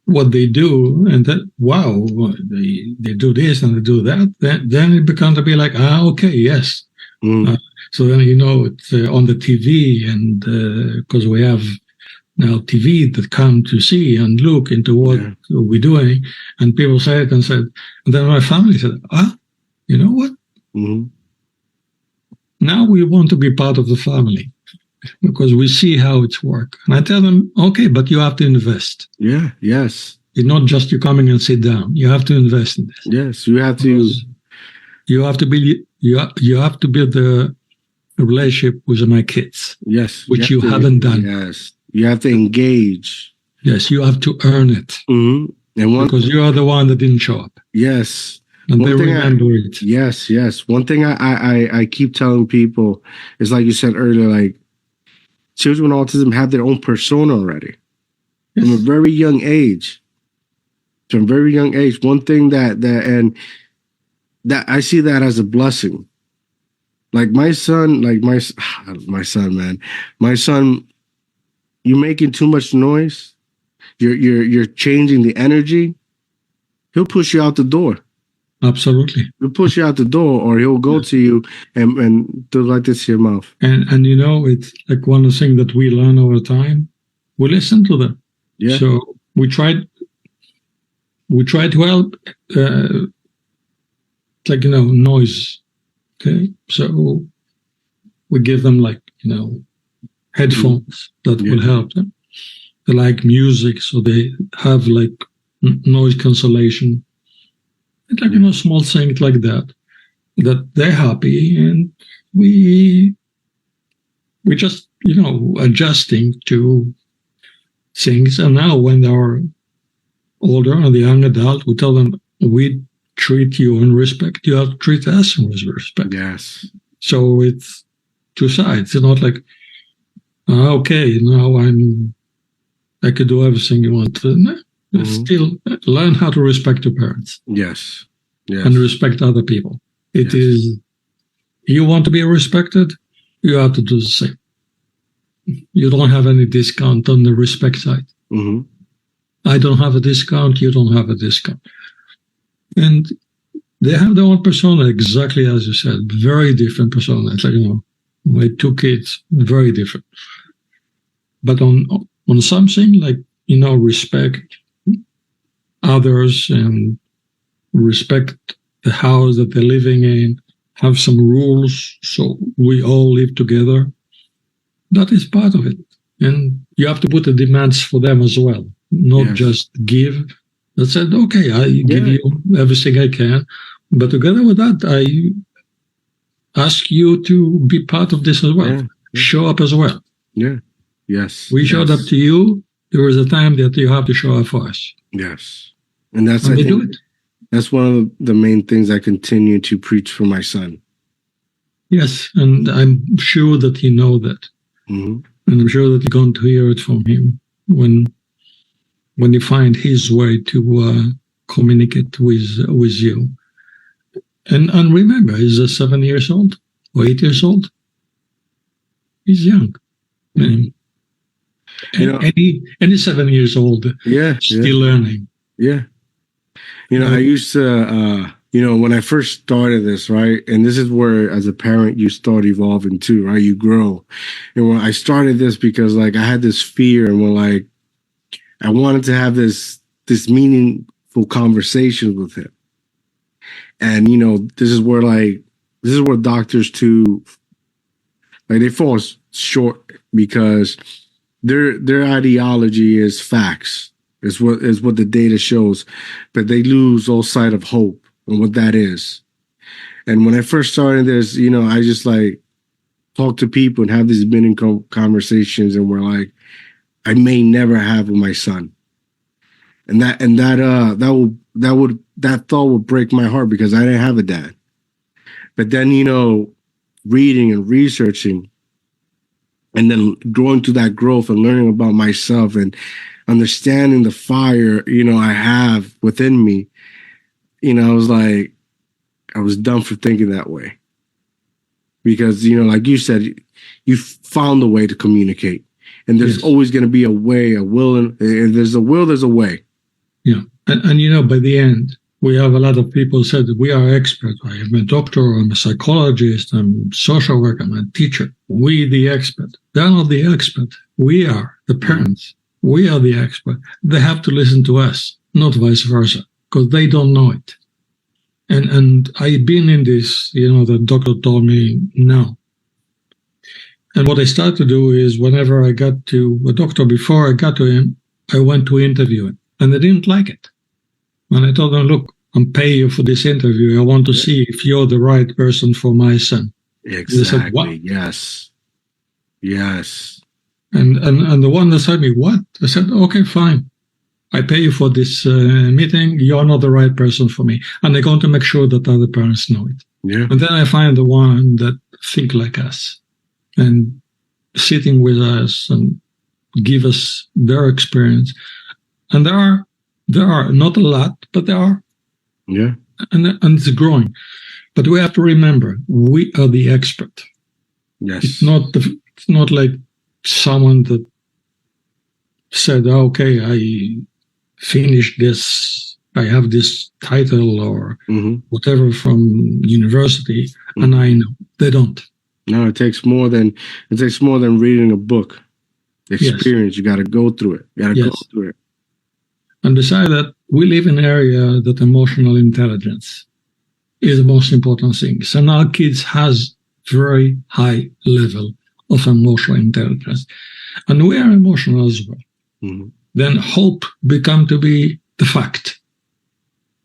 what they do, and that, wow, they do this and they do that, then it becomes to be like, okay, yes. So then, you know, it's on the TV, and because we have now TV that come to see and look into what we're doing, and people say it and said, and then my family said, you know what? Mm-hmm. Now we want to be part of the family because we see how it's work. And I tell them, okay, but you have to invest. Yeah, yes. It's not just you coming and sit down. You have to invest in this. Yes, you have to. You have to build a relationship with my kids. Yes, which you haven't done. Yes, you have to engage. Yes, you have to earn it. Mm-hmm. And because you are the one that didn't show up. Yes. And they remember it. Yes, yes. One thing I keep telling people is, like you said earlier, like children with autism have their own persona already from a very young age. From a very young age. One thing that I see that as a blessing. Like my son, man. My son, you're making too much noise. You're changing the energy. He'll push you out the door. Absolutely. He'll push you out the door, or he'll go to you and do like this to your mouth. And you know, it's like one of the things that we learn over time. We listen to them. Yeah. So we try to help, like, you know, noise. Okay. So we give them, like, you know, headphones that will help them. They like music, so they have like noise cancellation. It's like, you know, small things like that they're happy, and we just, you know, adjusting to things. And now when they're older and the young adult, we tell them, we treat you in respect. You have to treat us with respect. Yes. So it's two sides. It's not like, okay, now I could do everything you want. No. Still learn how to respect your parents. Yes. Yes. And respect other people. It is, you want to be respected, you have to do the same. You don't have any discount on the respect side. Mm-hmm. I don't have a discount, you don't have a discount. And they have their own persona, exactly as you said, very different persona. It's like, you know, my two kids, very different. But on something like, you know, respect others and respect the house that they're living in, have some rules so we all live together. That is part of it. And you have to put the demands for them as well, not just give. That said, okay, I give you everything I can, but together with that, I ask you to be part of this as well. Yeah. Show up as well. Yeah. Yes. We showed up to you. There was a time that you have to show up for us. Yes. And that's, I think, that's one of the main things I continue to preach for my son. Yes. And I'm sure that he knows that. Mm-hmm. And I'm sure that you're going to hear it from him when you find his way to communicate with you. And remember, he's 7 years old or 8 years old. He's young. And any 7 years old, still learning. Yeah. You know, I used to, when I first started this, right? And this is where, as a parent, you start evolving too, right? You grow. And when I started this, because like I had this fear, and when like I wanted to have this meaningful conversation with him. And this is where doctors too, like, they fall short, because their ideology is facts, is what the data shows, but they lose all sight of hope and what that is. And when I first started this, I just like talk to people and have these meaningful conversations, and we're like, I may never have with my son, and that thought would break my heart, because I didn't have a dad. But then reading and researching, and then going through that growth and learning about myself and understanding the fire I have within me, I was like, I was done for thinking that way. Because like you said, you found a way to communicate, and there's always going to be a way, a will, and if there's a will, there's a way. Yeah, and by the end, we have a lot of people who said, we are experts. I am a doctor, I'm a psychologist, I'm a social worker, I'm a teacher. We the expert. They're not the expert. We are the parents. We are the expert. They have to listen to us, not vice versa, because they don't know it. And I've been in this, the doctor told me no. And what I started to do is, whenever I got to a doctor, before I got to him, I went to interview him, and they didn't like it. And I told them, look, I'm paying you for this interview. I want to see if you're the right person for my son. Exactly. They said, what? Yes. And the one that said me, what? I said, okay, fine. I pay you for this meeting. You're not the right person for me. And they're going to make sure that other parents know it. Yeah. And then I find the one that think like us and sitting with us and give us their experience. And there are not a lot, but there are. Yeah. And it's growing. But we have to remember, we are the expert. Yes. It's not like someone that said, okay, I finished this, I have this title or whatever from university, and I know. They don't. No, it takes more than reading a book. Experience. Yes. You got to go through it. Go through it. And decide that we live in an area that emotional intelligence is the most important thing. So now kids has very high level of emotional intelligence. And we are emotional as well. Mm-hmm. Then hope become to be the fact.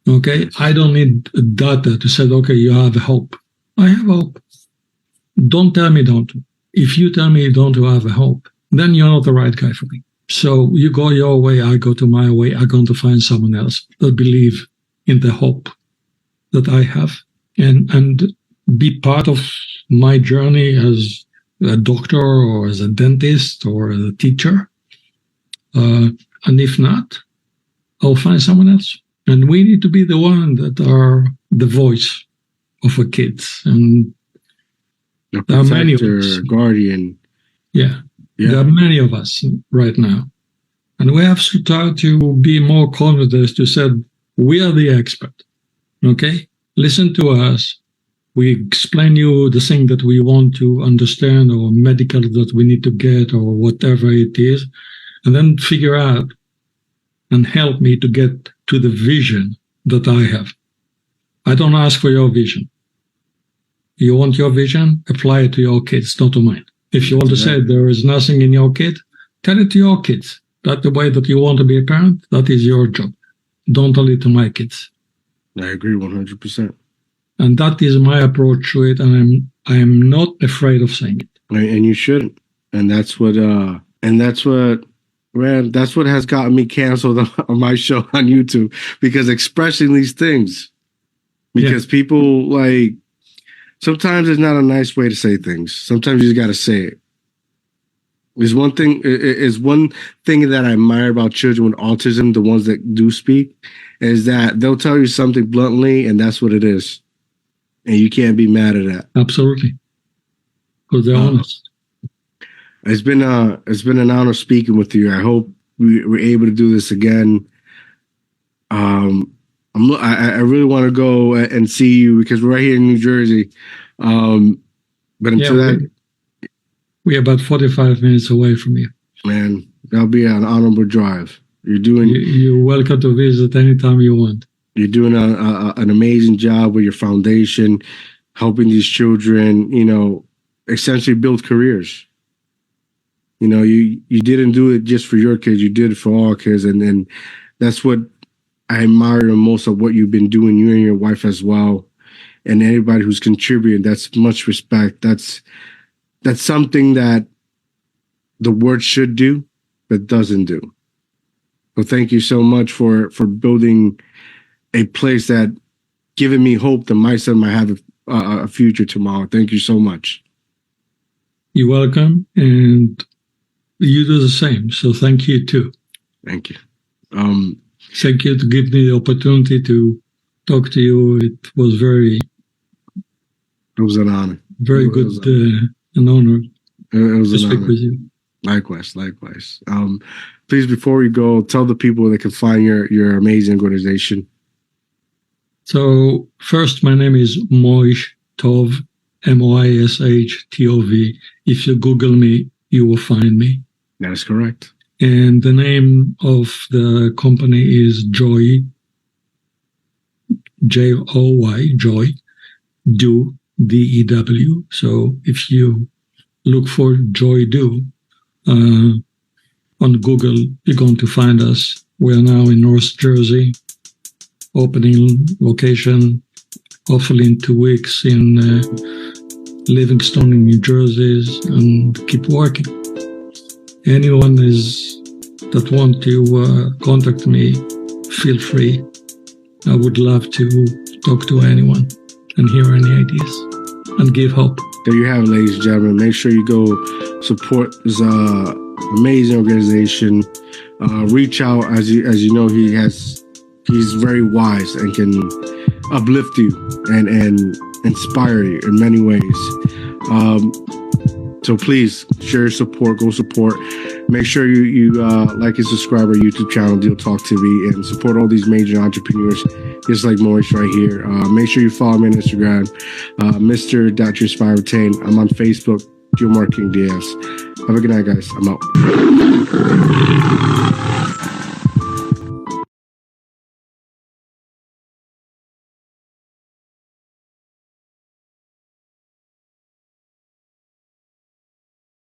Okay? I don't need data to say, okay, you have a hope. I have hope. Don't tell me don't. If you tell me you don't have a hope, then you're not the right guy for me. So you go your way, I go to my way. I'm going to find someone else that believe in the hope that I have and be part of my journey as a doctor or as a dentist or as a teacher. And if not, I'll find someone else. And we need to be the one that are the voice of our kids. And there are many of us. Guardian. Yeah. There are many of us right now. And we have to try to be more confident to say, we are the expert. Okay? Listen to us. We explain you the thing that we want to understand or medical that we need to get or whatever it is. And then figure out and help me to get to the vision that I have. I don't ask for your vision. You want your vision? Apply it to your kids, not to mine. If you want to say there is nothing in your kid, tell it to your kids. That's the way that you want to be a parent. That is your job. Don't tell it to my kids. I agree 100%. And that is my approach to it. And I am not afraid of saying it. And you shouldn't. And that's what has gotten me canceled on my show on YouTube, because expressing these things, because people like, sometimes it's not a nice way to say things. Sometimes you just got to say it. Is one thing that I admire about children with autism, the ones that do speak, is that they'll tell you something bluntly, and that's what it is, and you can't be mad at that. Absolutely, because they're honest. It's been an honor speaking with you. I hope we're able to do this again. I really want to go and see you, because we're right here in New Jersey. But until that, we're about 45 minutes away from you. Man, that'll be an honorable drive. You're welcome to visit anytime you want. You're doing an amazing job with your foundation, helping these children, essentially build careers. You didn't do it just for your kids. You did it for all kids. And that's what I admire the most of what you've been doing, you and your wife as well. And anybody who's contributing, that's much respect. That's something that the world should do, but doesn't do. So thank you so much for building a place that giving me hope that my son might have a future tomorrow. Thank you so much. You're welcome. And you do the same. So thank you too. Thank you. Thank you to give me the opportunity to talk to you. It was It was an honor. Very good, an honor it was to speak with you. Likewise. Please, before we go, tell the people they can find your amazing organization. So first, my name is Moish Tov, Moishtov. If you Google me, you will find me. That is correct. And the name of the company is Joy, Joy, Joy, Do, DEW. So if you look for Joy Do on Google, you're going to find us. We are now in North Jersey, opening location, hopefully in 2 weeks in Livingston in New Jersey, and keep working. Anyone that want to contact me, feel free. I would love to talk to anyone and hear any ideas and give hope. There you have it, ladies and gentlemen. Make sure you go support this amazing organization. Reach out, as you know, he's very wise and can uplift you and inspire you in many ways. So please share your support, go support. Make sure you like and subscribe our YouTube channel, DioTalk TV, and support all these major entrepreneurs, just like Moish right here. Make sure you follow me on Instagram, Mr.Inspire I'm on Facebook, Marketing DS. Have a good night, guys. I'm out.